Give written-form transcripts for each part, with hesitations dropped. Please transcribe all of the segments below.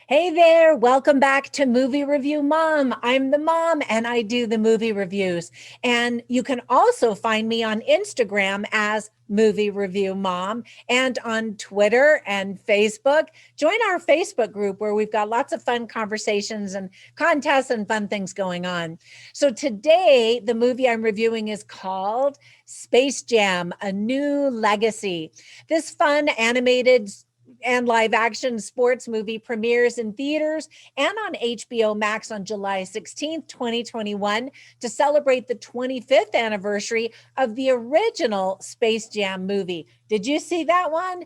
Hey there, welcome back to Movie Review Mom. I'm the mom and I do the movie reviews. And you can also find me on Instagram as Movie Review Mom and on Twitter and Facebook. Join our Facebook group where we've got lots of fun conversations and contests and fun things going on. So today, the movie I'm reviewing is called Space Jam: A New Legacy. This fun animated and live action sports movie premieres in theaters and on HBO Max on July 16th, 2021 to celebrate the 25th anniversary of the original Space Jam movie. Did you see that one?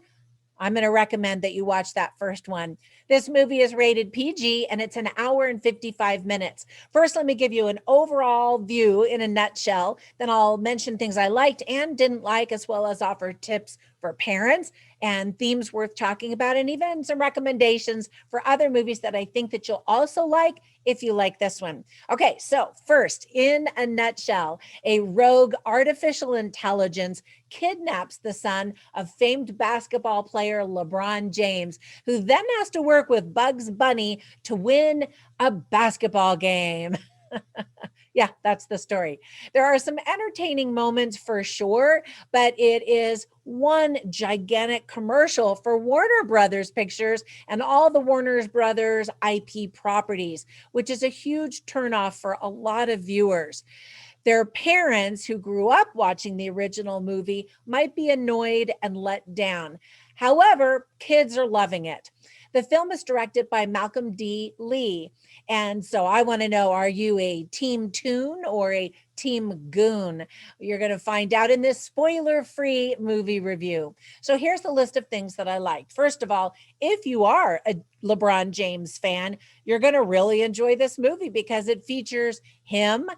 I'm going to recommend that you watch that first one. This movie is rated PG and it's an hour and 55 minutes. First, let me give you an overall view in a nutshell. Then I'll mention things I liked and didn't like, as well as offer tips for parents and themes worth talking about, and even some recommendations for other movies that I think that you'll also like if you like this one. Okay, so first, in a nutshell, a rogue artificial intelligence kidnaps the son of famed basketball player LeBron James, who then has to work with Bugs Bunny to win a basketball game. Yeah, that's the story. There are some entertaining moments for sure, but it is one gigantic commercial for Warner Brothers Pictures and all the Warner Brothers IP properties, which is a huge turnoff for a lot of viewers. Their parents who grew up watching the original movie might be annoyed and let down. However, kids are loving it. The film is directed by Malcolm D. Lee. And so I want to know, are you a Team Toon or a Team Goon? You're going to find out in this spoiler-free movie review. So here's the list of things that I liked. First of all, if you are a LeBron James fan, you're going to really enjoy this movie because it features him,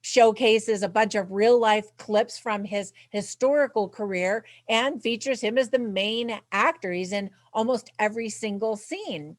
showcases a bunch of real life clips from his historical career, and features him as the main actor. He's in almost every single scene.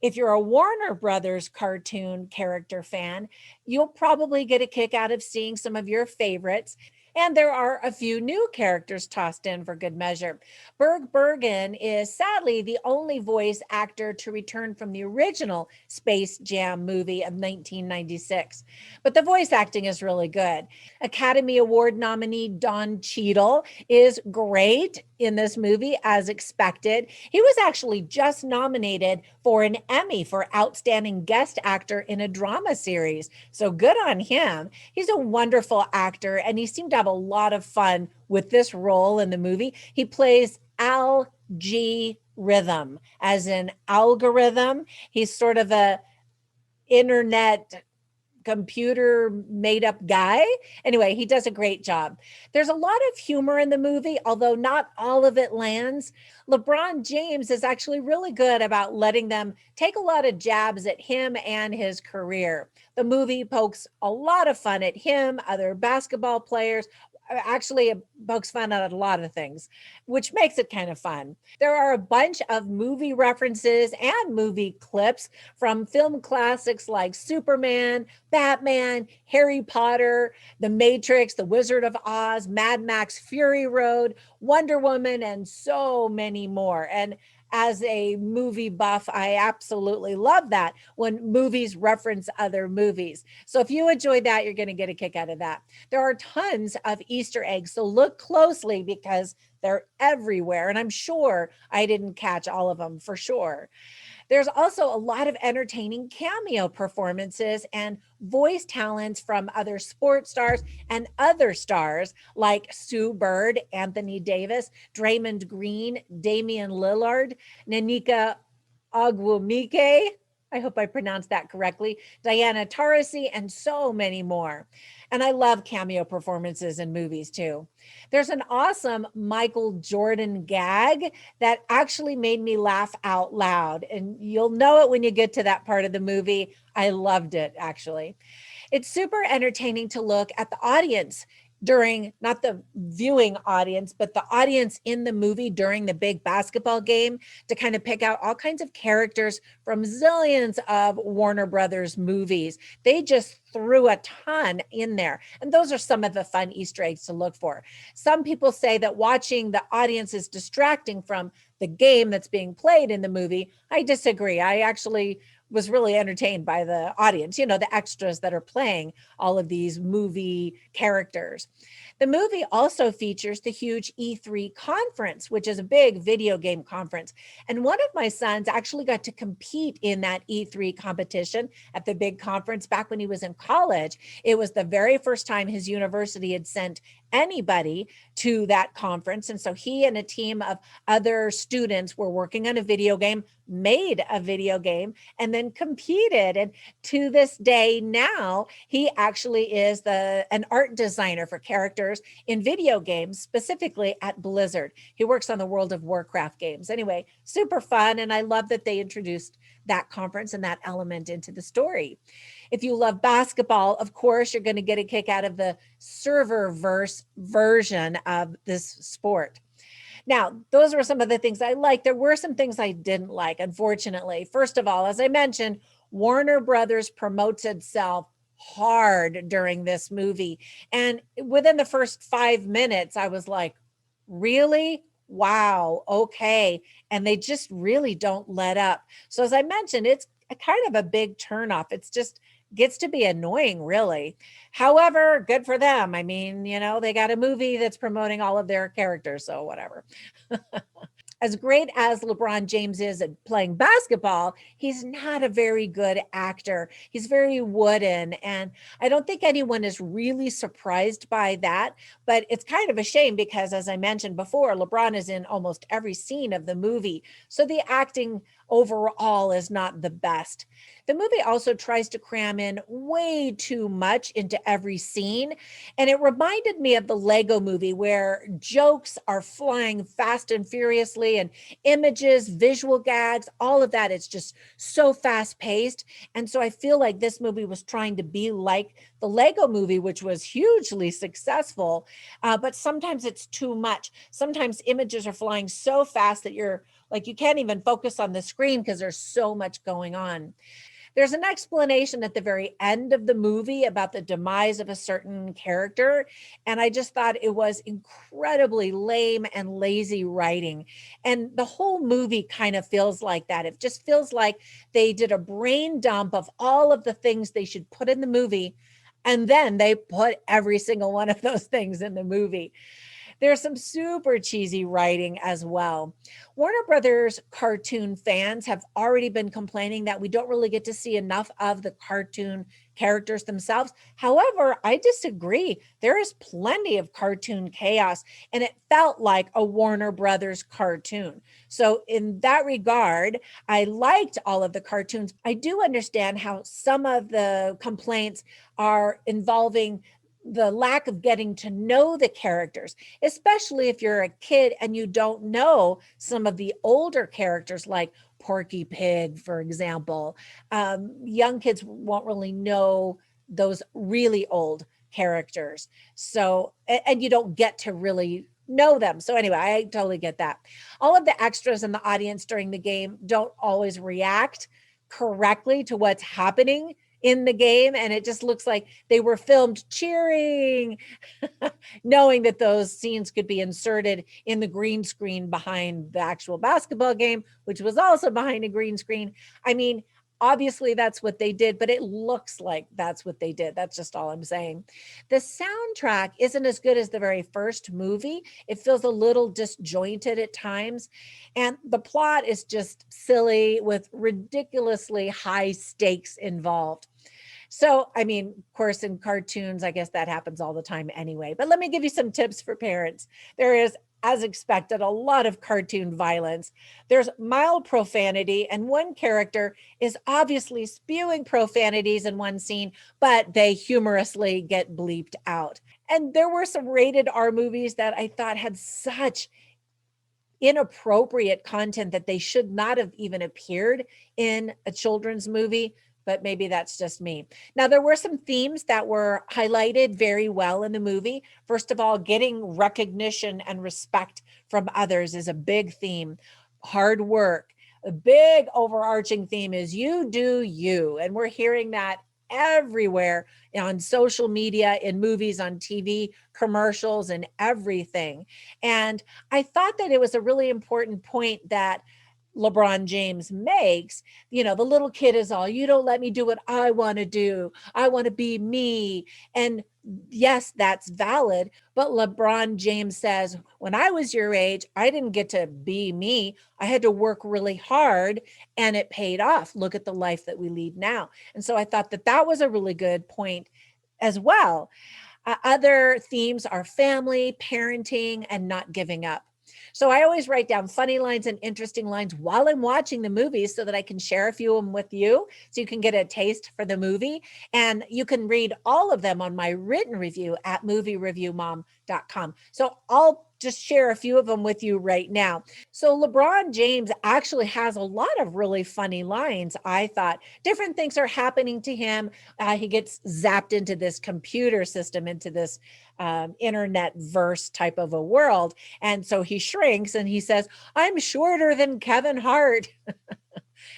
If you're a Warner Brothers cartoon character fan, you'll probably get a kick out of seeing some of your favorites. And there are a few new characters tossed in for good measure. Berg Bergen is sadly the only voice actor to return from the original Space Jam movie of 1996. But the voice acting is really good. Academy Award nominee Don Cheadle is great in this movie, as expected. He was actually just nominated for an Emmy for Outstanding Guest Actor in a Drama Series. So good on him. He's a wonderful actor, and he seemed to have a lot of fun with this role in the movie. He plays Al G. Rhythm, as in algorithm. He's sort of a internet computer made up guy. Anyway, he does a great job. There's a lot of humor in the movie, although not all of it lands. LeBron James is actually really good about letting them take a lot of jabs at him and his career. The movie pokes a lot of fun at him, other basketball players. Actually, it pokes fun at a lot of things, which makes it kind of fun. There are a bunch of movie references and movie clips from film classics like Superman, Batman, Harry Potter, The Matrix, The Wizard of Oz, Mad Max Fury Road, Wonder Woman, and so many more. And as a movie buff, I absolutely love that when movies reference other movies. So if you enjoy that, you're going to get a kick out of that. There are tons of Easter eggs, so look closely because they're everywhere. And I'm sure I didn't catch all of them for sure. There's also a lot of entertaining cameo performances and voice talents from other sports stars and other stars like Sue Bird, Anthony Davis, Draymond Green, Damian Lillard, Nanika Ogwumike, I hope I pronounced that correctly, Diana Taurasi, and so many more. And I love cameo performances in movies too. There's an awesome Michael Jordan gag that actually made me laugh out loud. And you'll know it when you get to that part of the movie. I loved it, actually. It's super entertaining to look at the audience during, not the viewing audience, but the audience in the movie during the big basketball game, to kind of pick out all kinds of characters from zillions of Warner Brothers movies. They just threw a ton in there. And those are some of the fun Easter eggs to look for. Some people say that watching the audience is distracting from the game that's being played in the movie, I disagree. I actually was really entertained by the audience, the extras that are playing all of these movie characters. The movie also features the huge E3 conference, which is a big video game conference. And one of my sons actually got to compete in that E3 competition at the big conference back when he was in college. It was the very first time his university had sent anybody to that conference. And so he and a team of other students were working on a video game, made a video game, and then competed. And to this day now, he actually is an art designer for characters in video games, specifically at Blizzard. He works on the World of Warcraft games. Anyway, super fun. And I love that they introduced that conference and that element into the story. If you love basketball, of course, you're going to get a kick out of the server-verse version of this sport. Now, those were some of the things I liked. There were some things I didn't like, unfortunately. First of all, as I mentioned, Warner Brothers promotes itself hard during this movie. And within the first 5 minutes, I was like, really? Wow, okay. And they just really don't let up. So as I mentioned, it's a kind of a big turnoff. It's just gets to be annoying, really. However, good for them. I mean, they got a movie that's promoting all of their characters, so whatever. As great as LeBron James is at playing basketball, he's not a very good actor. He's very wooden. And I don't think anyone is really surprised by that. But it's kind of a shame because, as I mentioned before, LeBron is in almost every scene of the movie. So the acting overall is not the best. The movie also tries to cram in way too much into every scene. And it reminded me of the Lego movie where jokes are flying fast and furiously and images, visual gags, all of that. It's just so fast paced. And so I feel like this movie was trying to be like the Lego movie, which was hugely successful. But sometimes it's too much. Sometimes images are flying so fast that you're like, you can't even focus on the screen because there's so much going on. There's an explanation at the very end of the movie about the demise of a certain character. And I just thought it was incredibly lame and lazy writing. And the whole movie kind of feels like that. It just feels like they did a brain dump of all of the things they should put in the movie. And then they put every single one of those things in the movie. There's some super cheesy writing as well. Warner Brothers cartoon fans have already been complaining that we don't really get to see enough of the cartoon characters themselves. However, I disagree. There is plenty of cartoon chaos, and it felt like a Warner Brothers cartoon. So in that regard, I liked all of the cartoons. I do understand how some of the complaints are involving the lack of getting to know the characters, especially if you're a kid and you don't know some of the older characters like Porky Pig, for example. Young kids won't really know those really old characters. So, and you don't get to really know them. So anyway, I totally get that. All of the extras in the audience during the game don't always react correctly to what's happening in the game, and it just looks like they were filmed cheering, knowing that those scenes could be inserted in the green screen behind the actual basketball game, which was also behind a green screen. I mean, obviously that's what they did, but it looks like that's what they did. That's just all I'm saying. The soundtrack isn't as good as the very first movie. It feels a little disjointed at times. And the plot is just silly with ridiculously high stakes involved. So, I mean, of course, in cartoons, I guess that happens all the time anyway. But let me give you some tips for parents. There is, as expected, a lot of cartoon violence. There's mild profanity, and one character is obviously spewing profanities in one scene, but they humorously get bleeped out. And there were some rated R movies that I thought had such inappropriate content that they should not have even appeared in a children's movie. But maybe that's just me. Now, there were some themes that were highlighted very well in the movie. First of all, getting recognition and respect from others is a big theme. Hard work. A big overarching theme is you do you. And we're hearing that everywhere on social media, in movies, on TV, commercials, and everything. And I thought that it was a really important point that LeBron James makes. The little kid is all, you don't let me do what I want to do. I want to be me. And yes, that's valid. But LeBron James says, when I was your age, I didn't get to be me. I had to work really hard and it paid off. Look at the life that we lead now. And so I thought that that was a really good point as well. Other themes are family, parenting, and not giving up. So I always write down funny lines and interesting lines while I'm watching the movies so that I can share a few of them with you so you can get a taste for the movie. And you can read all of them on my written review at moviereviewmom.com. So I'll just share a few of them with you right now. So LeBron James actually has a lot of really funny lines. I thought different things are happening to him. He gets zapped into this computer system, into this internet verse type of a world. And so he shrinks and he says, I'm shorter than Kevin Hart.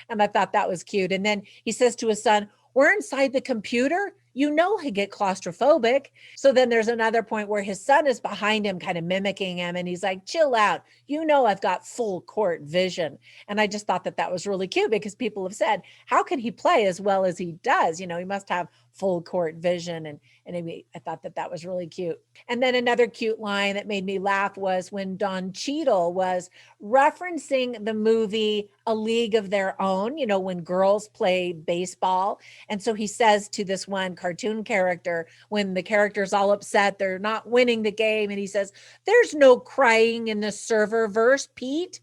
And I thought that was cute. And then he says to his son, we're inside the computer. He'd get claustrophobic. So then there's another point where his son is behind him, kind of mimicking him. And he's like, chill out. I've got full court vision. And I just thought that that was really cute because people have said, how can he play as well as he does? He must have full court vision. And I thought that that was really cute. And then another cute line that made me laugh was when Don Cheadle was referencing the movie A League of Their Own, when girls play baseball. And so he says to this one cartoon character, when the character's all upset, they're not winning the game. And he says, there's no crying in the server verse, Pete.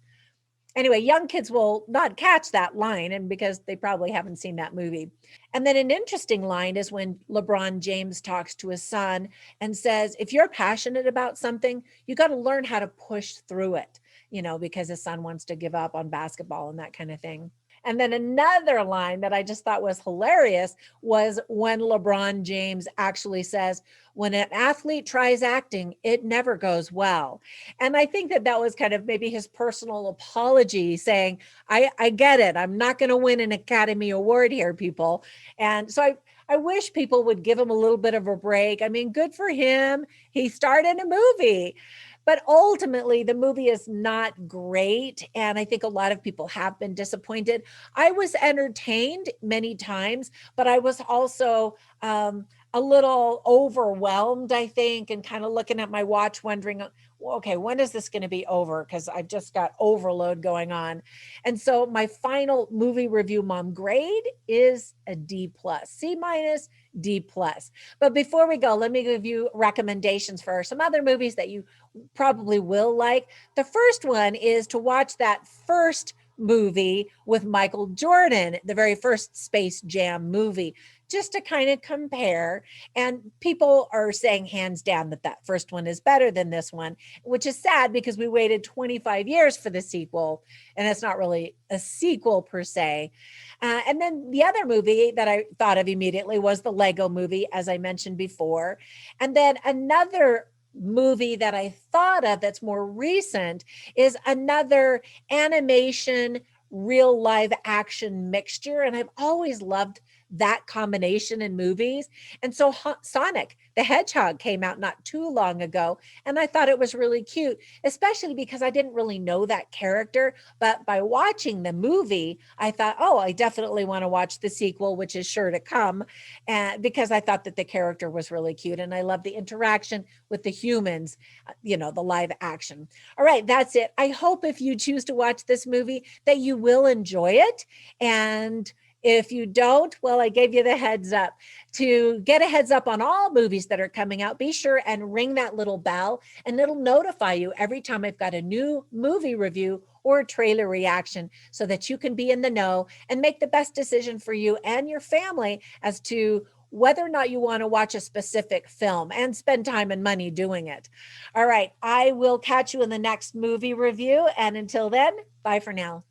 Anyway, young kids will not catch that line, and because they probably haven't seen that movie. And then an interesting line is when LeBron James talks to his son and says, if you're passionate about something, you got to learn how to push through it, because his son wants to give up on basketball and that kind of thing. And then another line that I just thought was hilarious was when LeBron James actually says, when an athlete tries acting, it never goes well. And I think that that was kind of maybe his personal apology saying, I get it. I'm not going to win an Academy Award here, people. And so I wish people would give him a little bit of a break. I mean, good for him. He starred in a movie. But ultimately, the movie is not great. And I think a lot of people have been disappointed. I was entertained many times, but I was also a little overwhelmed, I think, and kind of looking at my watch, wondering, okay, when is this going to be over? Because I've just got overload going on. And so my final movie review mom grade is a D+, C-, D+. But before we go, let me give you recommendations for some other movies that you probably will like. The first one is to watch that first movie with Michael Jordan, the very first Space Jam movie, just to kind of compare. And people are saying hands down that that first one is better than this one, which is sad because we waited 25 years for the sequel, and it's not really a sequel per se. And then the other movie that I thought of immediately was the Lego movie, as I mentioned before. And then another movie that I thought of that's more recent is another animation, real live action mixture. And I've always loved that combination in movies. And so Sonic the Hedgehog came out not too long ago, and I thought it was really cute, especially because I didn't really know that character. But by watching the movie, I thought, oh, I definitely want to watch the sequel, which is sure to come, and because I thought that the character was really cute, and I love the interaction with the humans, the live action. All right, that's it. I hope if you choose to watch this movie that you will enjoy it. And if you don't, well, I gave you the heads up. To get a heads up on all movies that are coming out, be sure and ring that little bell, and it'll notify you every time I've got a new movie review or a trailer reaction, so that you can be in the know and make the best decision for you and your family as to whether or not you want to watch a specific film and spend time and money doing it. All right, I will catch you in the next movie review. And until then, bye for now.